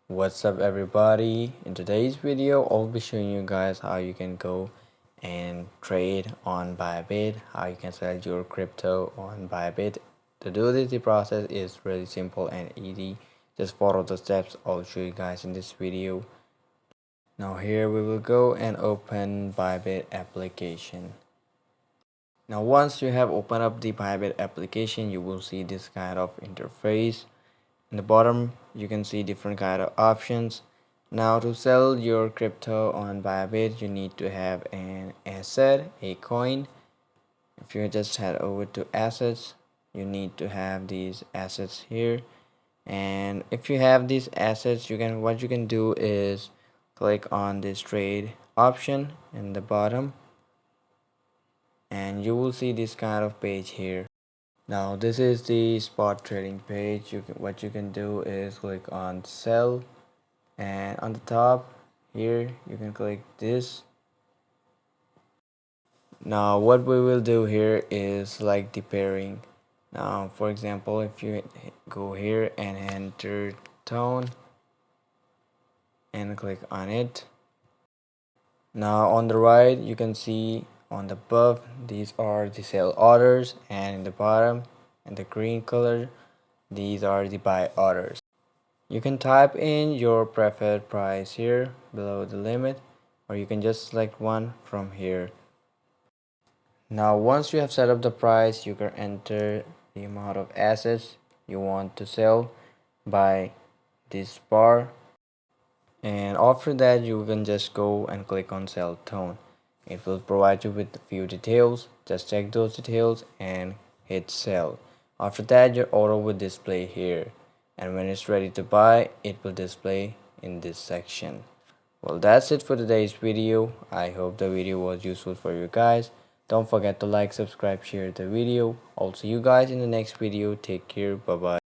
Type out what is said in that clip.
What's up everybody? In today's video I'll be showing you guys how you can go and trade on Bybit, how you can sell your crypto on Bybit. To do this, the process is really simple and easy. Just follow the steps I'll show you guys in this video. Now here we will go and open Bybit application. Now once you have opened up the Bybit application, you will see this kind of interface. In the bottom you can see different kind of options. Now to sell your crypto on Bybit, you need to have an asset, a coin. If you just head over to assets, you need to have these assets here. And if you have these assets, what you can do is click on this trade option in the bottom, and you will see this kind of page here. Now this is the spot trading page. What you can do is click on sell, and on the top here you can click this. Now what we will do here is like the pairing. Now for example, if you go here and enter tone and click on it, now on the right you can see on the above these are the sell orders, and in the bottom in the green color these are the buy orders. You can type in your preferred price here below the limit, or you can just select one from here. Now once you have set up the price, you can enter the amount of assets you want to sell by this bar, and after that you can just go and click on sell tone. It will provide you with a few details. Just check those details and hit sell. After that your order will display here, and when it's ready to buy it will display in this section. Well, that's it for today's video. I hope the video was useful for you guys. Don't forget to like, subscribe, share the video. I'll see you guys in the next video. Take care. Bye bye.